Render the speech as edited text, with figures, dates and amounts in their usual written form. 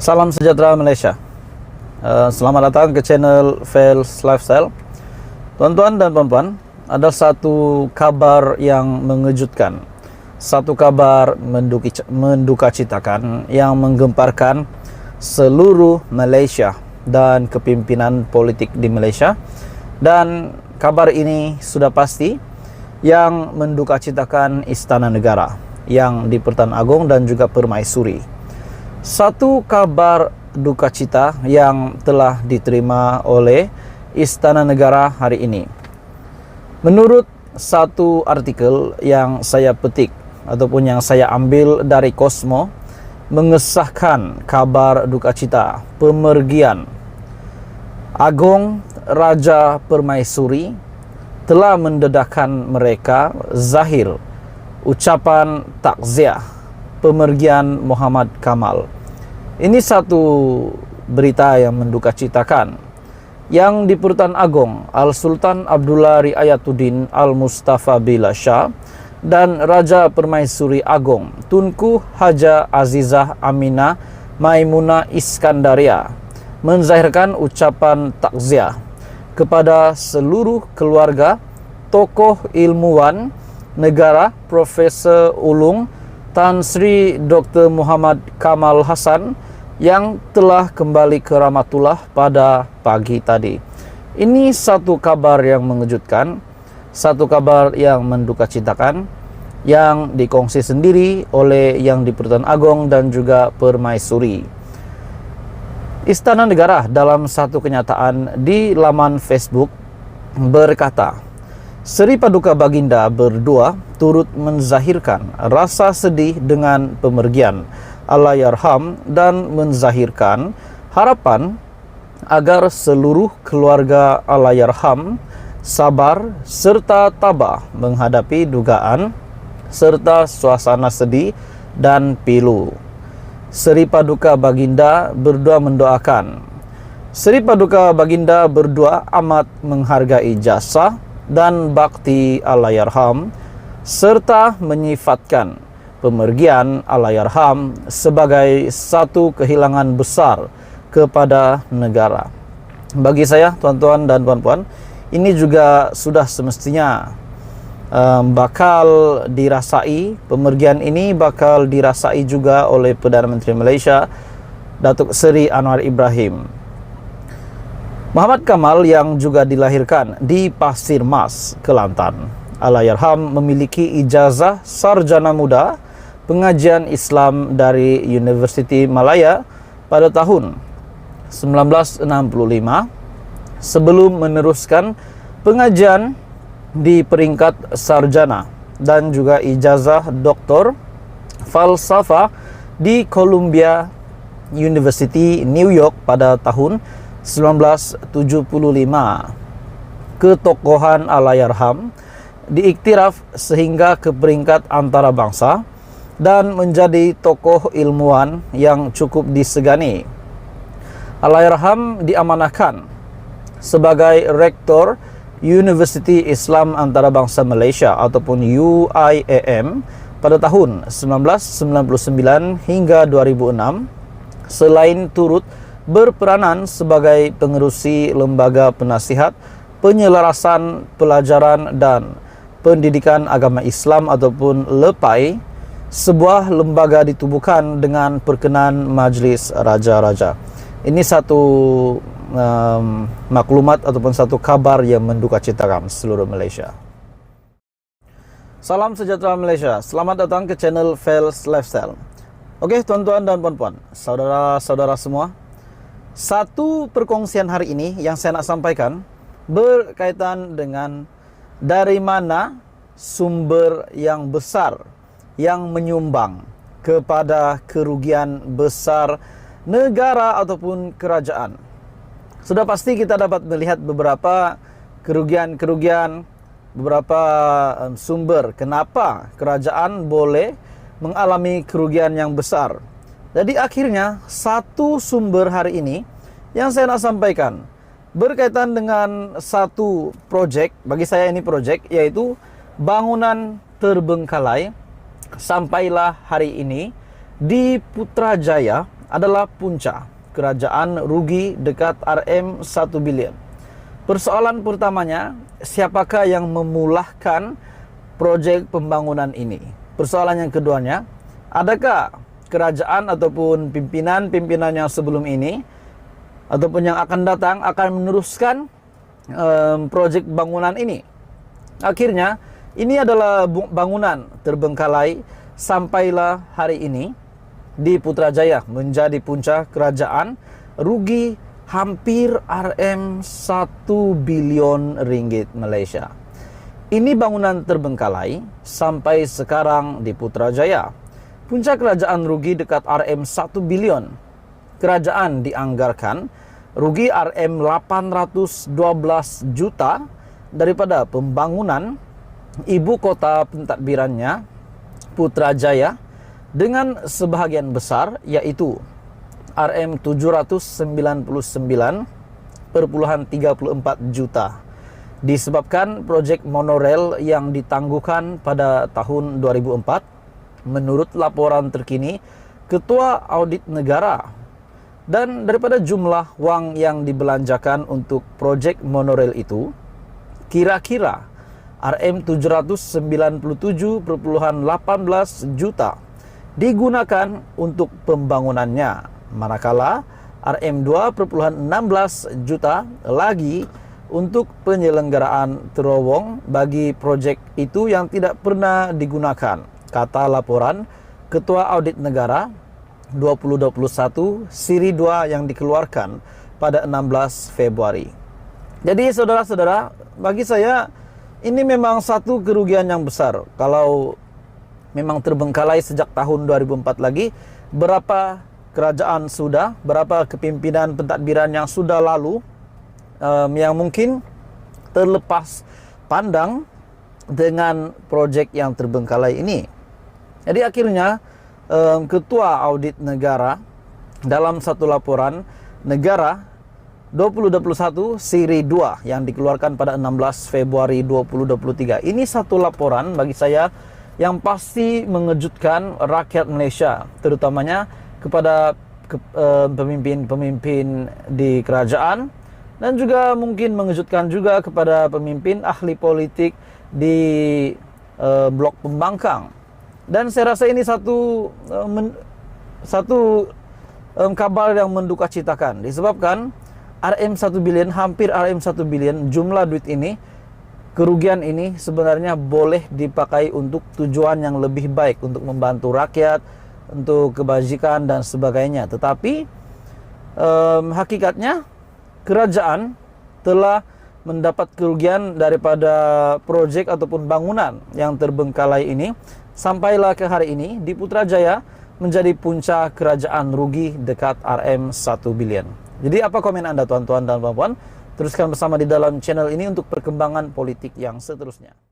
Salam sejahtera Malaysia. Selamat datang ke channel Fails Lifestyle. Tuan-tuan dan puan-puan, ada satu kabar yang mengejutkan, satu kabar mendukacitakan yang menggemparkan seluruh Malaysia dan kepimpinan politik di Malaysia. Dan kabar ini sudah pasti yang mendukacitakan Istana Negara yang di Pertuan Agong dan juga Permaisuri. Satu kabar duka cita yang telah diterima oleh Istana Negara hari ini. Menurut satu artikel yang saya petik ataupun yang saya ambil dari Cosmo, mengesahkan kabar duka cita pemergian Agong Raja Permaisuri telah mendedahkan mereka zahir ucapan takziah pemergian Muhammad Kamal. Ini satu berita yang mendukacitakan. Yang di Pertuan Agong, Al-Sultan Abdullah Riayatuddin Al-Mustafa Billah Shah dan Raja Permaisuri Agong Tunku Haja Azizah Aminah Maimunah Iskandaria menzahirkan ucapan takziah kepada seluruh keluarga tokoh ilmuwan negara Profesor Ulung Tan Sri Dr. Muhammad Kamal Hassan yang telah kembali ke Rahmatullah pada pagi tadi. Ini satu kabar yang mengejutkan, satu kabar yang mendukacitakan, yang dikongsi sendiri oleh yang di Pertuan Agong dan juga Permaisuri. Istana Negara dalam satu kenyataan di laman Facebook berkata, Seri Paduka Baginda berdua turut menzahirkan rasa sedih dengan pemergian Allahyarham dan menzahirkan harapan agar seluruh keluarga Allahyarham sabar serta tabah menghadapi dugaan serta suasana sedih dan pilu. Seri Paduka Baginda berdua mendoakan. Seri Paduka Baginda berdua amat menghargai jasa dan bakti Allahyarham serta menyifatkan pemergian Allahyarham sebagai satu kehilangan besar kepada negara. Bagi saya, tuan-tuan dan puan-puan, ini juga sudah semestinya bakal dirasai, pemergian ini bakal dirasai juga oleh Perdana Menteri Malaysia Datuk Seri Anwar Ibrahim. Muhammad Kamal yang juga dilahirkan di Pasir Mas, Kelantan. Allahyarham memiliki ijazah sarjana muda pengajian Islam dari Universiti Malaya pada tahun 1965 sebelum meneruskan pengajian di peringkat sarjana dan juga ijazah doktor falsafah di Columbia University New York pada tahun 1975. Ketokohan Allahyarham diiktiraf sehingga ke peringkat antarabangsa dan menjadi tokoh ilmuwan yang cukup disegani. Allahyarham diamanahkan sebagai rektor Universiti Islam Antarabangsa Malaysia ataupun UIAM pada tahun 1999 hingga 2006, selain turut berperanan sebagai pengerusi lembaga penasihat penyelarasan pelajaran dan pendidikan agama Islam ataupun LEPAI, sebuah lembaga ditubuhkan dengan perkenan Majlis Raja-Raja. Ini satu maklumat ataupun satu kabar yang mendukacitakan seluruh Malaysia. Salam sejahtera Malaysia. Selamat datang ke channel Fails Lifestyle. Okey, tuan-tuan dan puan-puan, saudara-saudara semua, satu perkongsian hari ini yang saya nak sampaikan berkaitan dengan dari mana sumber yang besar yang menyumbang kepada kerugian besar negara ataupun kerajaan. Sudah pasti kita dapat melihat beberapa kerugian-kerugian, beberapa sumber kenapa kerajaan boleh mengalami kerugian yang besar. Jadi akhirnya satu sumber hari ini yang saya nak sampaikan berkaitan dengan satu projek, bagi saya ini projek, yaitu bangunan terbengkalai sampailah hari ini di Putrajaya adalah Punca. Kerajaan rugi dekat RM 1 bilion. Persoalan pertamanya, siapakah yang memulahkan proyek pembangunan ini? Persoalan yang keduanya, adakah kerajaan ataupun pimpinan yang sebelum ini ataupun yang akan datang akan meneruskan proyek bangunan ini? Akhirnya, ini adalah bangunan terbengkalai sampailah hari ini di Putrajaya menjadi punca kerajaan rugi hampir RM 1 bilion ringgit Malaysia. Ini bangunan terbengkalai sampai sekarang di Putrajaya. Punca kerajaan rugi dekat RM 1 bilion. Kerajaan dianggarkan rugi RM 812 juta daripada pembangunan ibu kota pentadbirannya Putrajaya dengan sebahagian besar yaitu RM 799,34 juta disebabkan projek monorail yang ditangguhkan pada tahun 2004 menurut laporan terkini Ketua Audit Negara. Dan daripada jumlah wang yang dibelanjakan untuk projek monorail itu kira-kira RM 797,18 juta digunakan untuk pembangunannya, manakala RM 2,16 juta lagi untuk penyelenggaraan terowong bagi projek itu yang tidak pernah digunakan, kata laporan Ketua Audit Negara 2021 siri 2 yang dikeluarkan pada 16 Februari. Jadi saudara-saudara, bagi saya ini memang satu kerugian yang besar. Kalau memang terbengkalai sejak tahun 2004 lagi, berapa kerajaan sudah, berapa kepimpinan pentadbiran yang sudah lalu yang mungkin terlepas pandang dengan projek yang terbengkalai ini. Jadi akhirnya Ketua Audit Negara dalam satu laporan negara 2021 siri 2 yang dikeluarkan pada 16 Februari 2023. Ini satu laporan bagi saya yang pasti mengejutkan rakyat Malaysia, terutamanya kepada pemimpin-pemimpin di kerajaan dan juga mungkin mengejutkan juga kepada pemimpin ahli politik di blok pembangkang. Dan saya rasa ini satu kabar yang mendukacitakan disebabkan RM 1 bilion, hampir RM 1 bilion jumlah duit ini, kerugian ini sebenarnya boleh dipakai untuk tujuan yang lebih baik, untuk membantu rakyat, untuk kebajikan dan sebagainya. Tetapi hakikatnya kerajaan telah mendapat kerugian daripada projek ataupun bangunan yang terbengkalai ini. Sampailah ke hari ini di Putrajaya menjadi punca kerajaan rugi dekat RM 1 bilion. Jadi apa komen Anda tuan-tuan dan puan-puan? Teruskan bersama di dalam channel ini untuk perkembangan politik yang seterusnya.